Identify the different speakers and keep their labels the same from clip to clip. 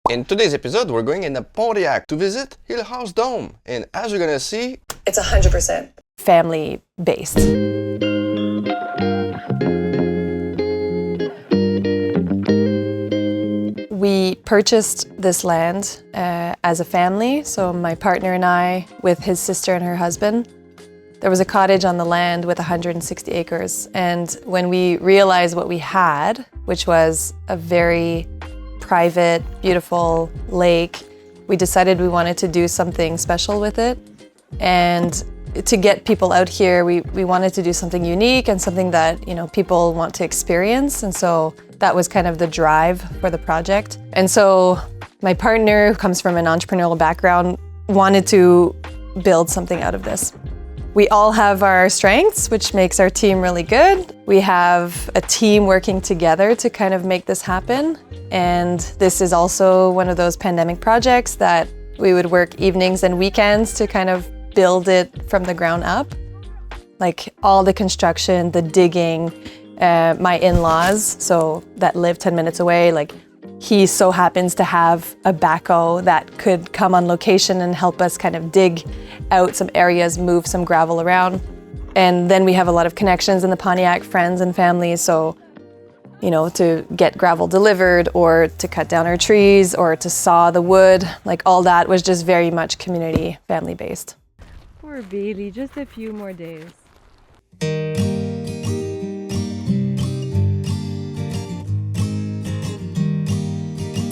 Speaker 1: In today's episode, we're going in the Pontiac to visit Hillhaus Domes. And as you're gonna see,
Speaker 2: it's 100% family-based. We purchased this land as a family, so my partner and I, with his sister and her husband. There was a cottage on the land with 160 acres, and when we realized what we had, which was a very private, beautiful lake, we decided we wanted to do something special with it. And to get people out here, we wanted to do something unique and something that, people want to experience. And so that was kind of the drive for the project. And so my partner, who comes from an entrepreneurial background, wanted to build something out of this. We all have our strengths, which makes our team really good. We have a team working together to kind of make this happen. And this is also one of those pandemic projects that we would work evenings and weekends to kind of build it from the ground up. Like all the construction, the digging, my in-laws, so that live 10 minutes away, like he so happens to have a backhoe that could come on location and help us kind of dig out some areas, move some gravel around. And then we have a lot of connections in the Pontiac, friends and family, so to get gravel delivered or to cut down our trees or to saw the wood, like all that was just very much community, family-based.
Speaker 3: Poor Bailey, just a few more days.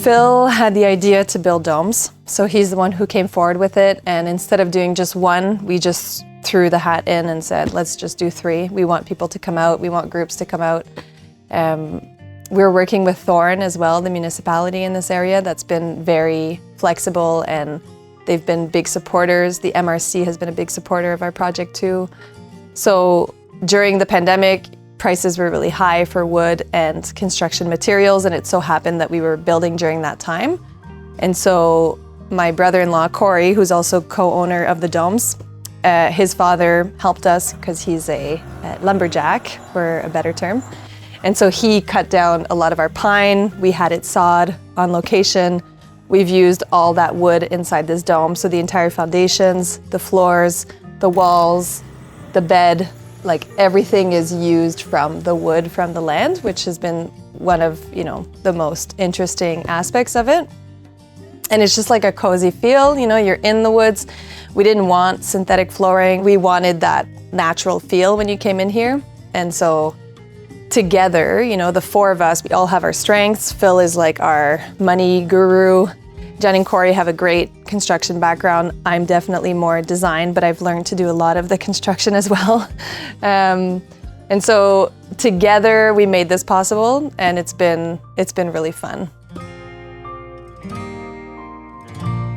Speaker 2: Phil had the idea to build domes, so he's the one who came forward with it, and instead of doing just one, we just threw the hat in and said, let's just do 3. We want people to come out, we want groups to come out. We're working with Thorne as well, the municipality in this area that's been very flexible, and they've been big supporters. The MRC has been a big supporter of our project too. So during the pandemic, prices were really high for wood and construction materials, and it so happened that we were building during that time. And so my brother-in-law, Corey, who's also co-owner of the domes, his father helped us because he's a lumberjack, for a better term. And so he cut down a lot of our pine. We had it sawed on location. We've used all that wood inside this dome. So the entire foundations, the floors, the walls, the bed, like everything is used from the wood from the land, which has been one of, the most interesting aspects of it. And it's just like a cozy feel, you're in the woods. We didn't want synthetic flooring. We wanted that natural feel when you came in here. And so together, the 4 of us, we all have our strengths. Phil is like our money guru. Jen and Corey have a great construction background. I'm definitely more design, but I've learned to do a lot of the construction as well. And so together we made this possible, and it's been really fun.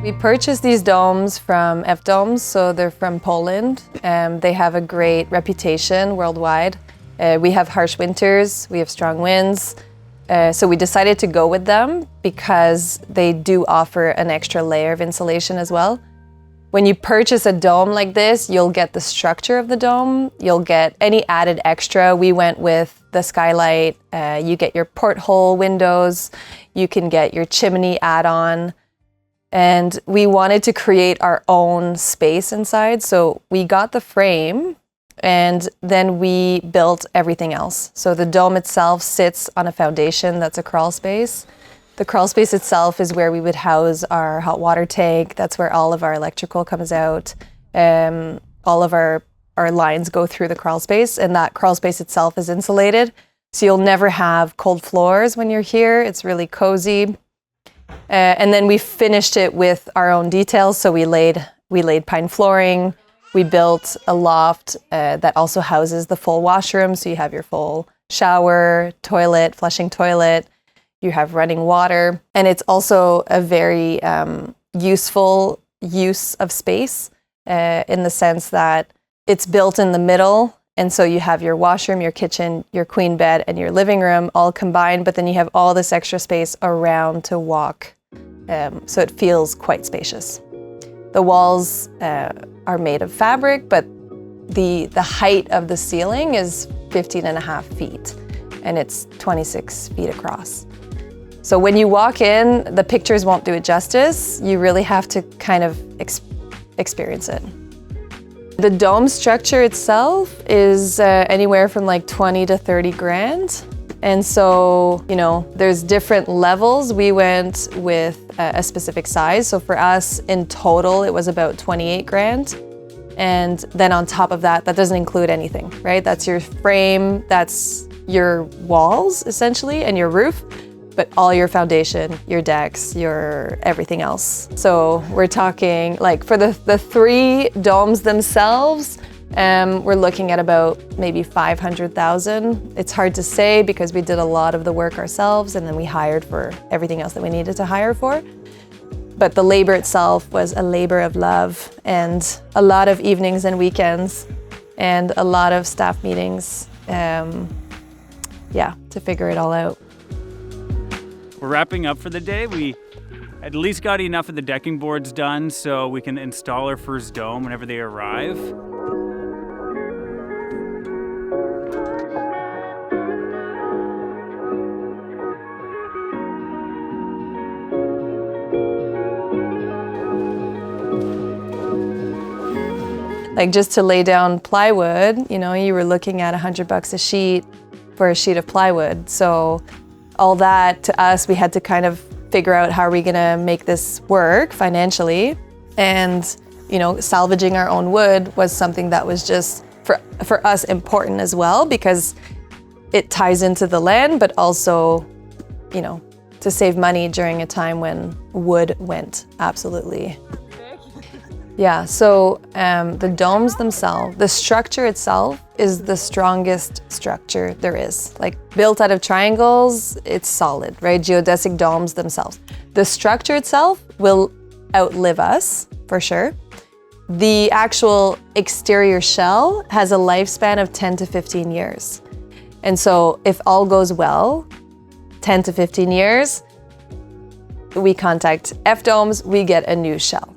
Speaker 2: We purchased these domes from F Domes, so they're from Poland. They have a great reputation worldwide. We have harsh winters, we have strong winds. So we decided to go with them because they do offer an extra layer of insulation as well. When you purchase a dome like this, you'll get the structure of the dome, you'll get any added extra. We went with the skylight, you get your porthole windows, you can get your chimney add-on. And we wanted to create our own space inside, so we got the frame, and then we built everything else. So the dome itself sits on a foundation that's a crawl space. The crawl space itself is where we would house our hot water tank. That's where all of our electrical comes out. All of our lines go through the crawl space, and that crawl space itself is insulated. So you'll never have cold floors when you're here. It's really cozy. And then we finished it with our own details. So we laid pine flooring. We built a loft that also houses the full washroom. So you have your full shower, toilet, flushing toilet. You have running water. And it's also a very useful use of space in the sense that it's built in the middle. And so you have your washroom, your kitchen, your queen bed, and your living room all combined, but then you have all this extra space around to walk. So it feels quite spacious. The walls are made of fabric, but the height of the ceiling is 15.5 feet, and it's 26 feet across. So when you walk in, the pictures won't do it justice. You really have to kind of experience it. The dome structure itself is anywhere from like 20 to 30 grand. And so, you know, there's different levels. We went with a specific size. So for us in total, it was about 28 grand. And then on top of that, that doesn't include anything, right? That's your frame, that's your walls essentially, and your roof, but all your foundation, your decks, your everything else. So we're talking like for the 3 domes themselves, we're looking at about maybe 500,000. It's hard to say because we did a lot of the work ourselves and then we hired for everything else that we needed to hire for. But the labor itself was a labor of love and a lot of evenings and weekends and a lot of staff meetings, yeah, to figure it all out.
Speaker 4: We're wrapping up for the day. We at least got enough of the decking boards done so we can install our first dome whenever they arrive.
Speaker 2: Like just to lay down plywood, you know, you were looking at $100 a sheet for a sheet of plywood. So all that to us, we had to kind of figure out how are we gonna make this work financially. And, you know, salvaging our own wood was something that was just for us important as well because it ties into the land, but also, you know, to save money during a time when wood went absolutely. Yeah, so the domes themselves, the structure itself is the strongest structure there is. Like built out of triangles, it's solid, right? Geodesic domes themselves. The structure itself will outlive us, for sure. The actual exterior shell has a lifespan of 10 to 15 years. And so if all goes well, 10 to 15 years, we contact F-Domes, we get a new shell.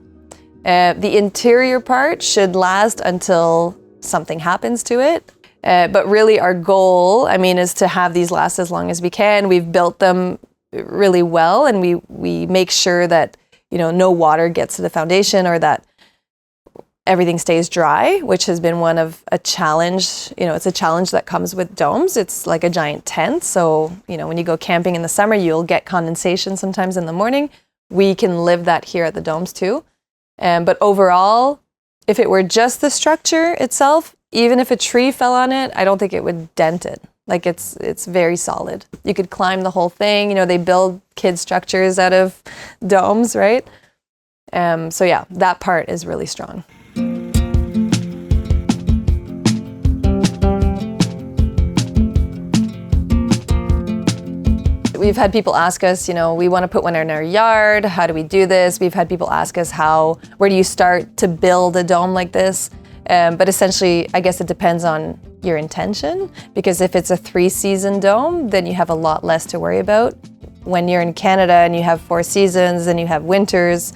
Speaker 2: The interior part should last until something happens to it. But really our goal, I mean, is to have these last as long as we can. We've built them really well and we make sure that, you know, no water gets to the foundation or that everything stays dry, which has been one of a challenge. You know, it's a challenge that comes with domes. It's like a giant tent. So, you know, when you go camping in the summer, you'll get condensation sometimes in the morning. We can live that here at the domes too. But overall, if it were just the structure itself, even if a tree fell on it, I don't think it would dent it. Like it's very solid. You could climb the whole thing. You know, they build kid structures out of domes, right? So yeah, that part is really strong. We've had people ask us, you know, we want to put one in our yard. How do we do this? We've had people ask us where do you start to build a dome like this? But essentially, I guess it depends on your intention, because if it's a 3-season dome, then you have a lot less to worry about. When you're in Canada and you have 4 seasons and you have winters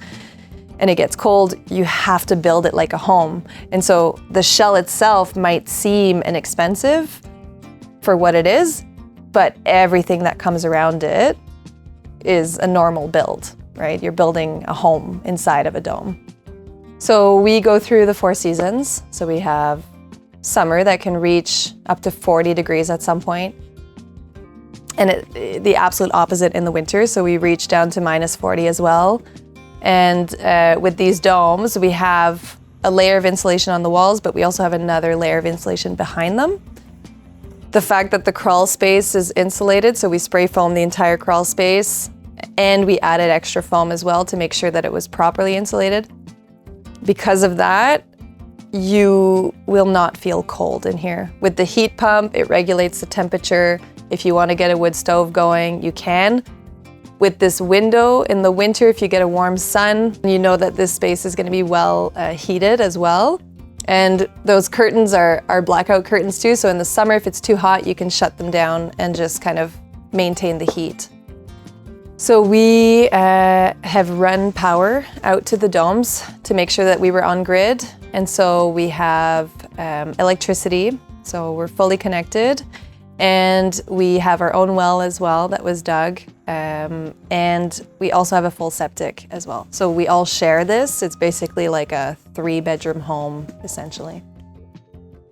Speaker 2: and it gets cold, you have to build it like a home. And so the shell itself might seem inexpensive for what it is, but everything that comes around it is a normal build, right? You're building a home inside of a dome. So we go through the 4 seasons. So we have summer that can reach up to 40 degrees at some point. And the absolute opposite in the winter. So we reach down to -40 as well. And with these domes, we have a layer of insulation on the walls, but we also have another layer of insulation behind them. The fact that the crawl space is insulated, so we spray foam the entire crawl space, and we added extra foam as well to make sure that it was properly insulated. Because of that, you will not feel cold in here. With the heat pump, it regulates the temperature. If you want to get a wood stove going, you can. With this window in the winter, if you get a warm sun, you know that this space is going to be well heated as well. And those curtains are blackout curtains too, so in the summer, if it's too hot, you can shut them down and just kind of maintain the heat. So we have run power out to the domes to make sure that we were on grid. And so we have electricity, so we're fully connected. And we have our own well as well that was dug. and we also have a full septic as well. So we all share this. It's basically like a 3-bedroom home, essentially.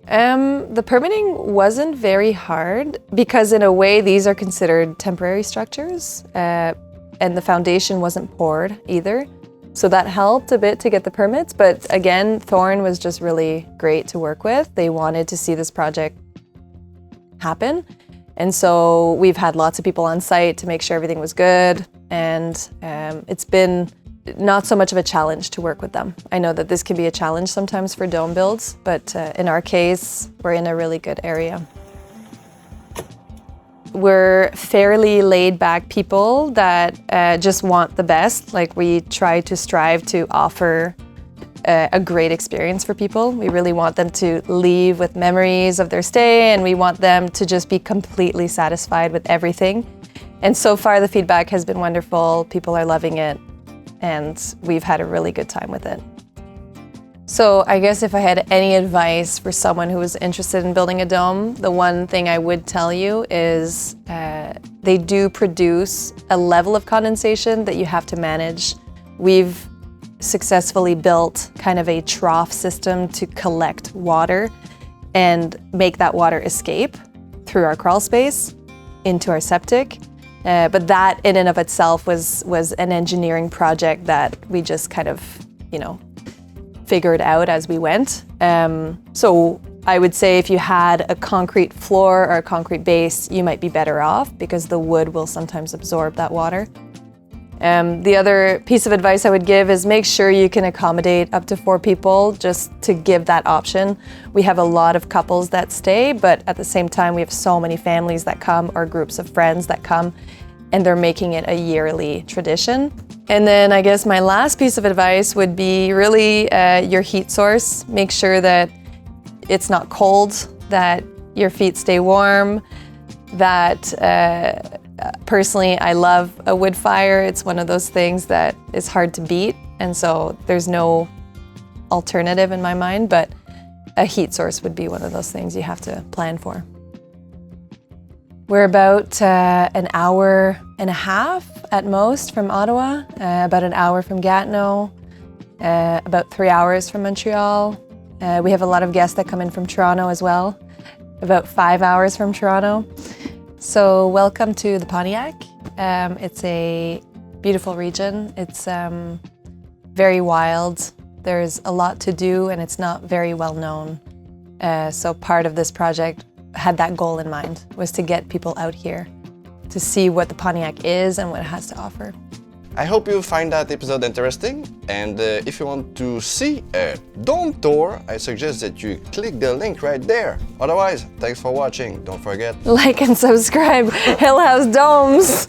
Speaker 2: The permitting wasn't very hard because in a way these are considered temporary structures, and the foundation wasn't poured either. So that helped a bit to get the permits, but again, Thorne was just really great to work with. They wanted to see this project happen. And so we've had lots of people on site to make sure everything was good. And it's been not so much of a challenge to work with them. I know that this can be a challenge sometimes for dome builds, but in our case, we're in a really good area. We're fairly laid back people that just want the best. Like we try to strive to offer a great experience for people. We really want them to leave with memories of their stay, and we want them to just be completely satisfied with everything. And so far the feedback has been wonderful. People are loving it, and we've had a really good time with it. So I guess if I had any advice for someone who was interested in building a dome, the one thing I would tell you is they do produce a level of condensation that you have to manage. We've successfully built kind of a trough system to collect water and make that water escape through our crawl space into our septic. But that in and of itself was an engineering project that we just kind of, figured out as we went. So I would say if you had a concrete floor or a concrete base, you might be better off because the wood will sometimes absorb that water. The other piece of advice I would give is make sure you can accommodate up to 4 people just to give that option. We have a lot of couples that stay, but at the same time, we have so many families that come or groups of friends that come, and they're making it a yearly tradition. And then I guess my last piece of advice would be really your heat source. Make sure that it's not cold, that your feet stay warm, that personally, I love a wood fire. It's one of those things that is hard to beat, and so there's no alternative in my mind, but a heat source would be one of those things you have to plan for. We're about an hour and a half at most from Ottawa, about an hour from Gatineau, about 3 hours from Montreal. We have a lot of guests that come in from Toronto as well, about 5 hours from Toronto. So welcome to the Pontiac. It's a beautiful region. It's very wild. There's a lot to do and it's not very well known. So part of this project had that goal in mind, was to get people out here to see what the Pontiac is and what it has to offer.
Speaker 1: I hope you find that episode interesting, and if you want to see a dome tour, I suggest that you click the link right there. Otherwise, thanks for watching. Don't forget,
Speaker 2: Like and subscribe, Hillhaus Domes.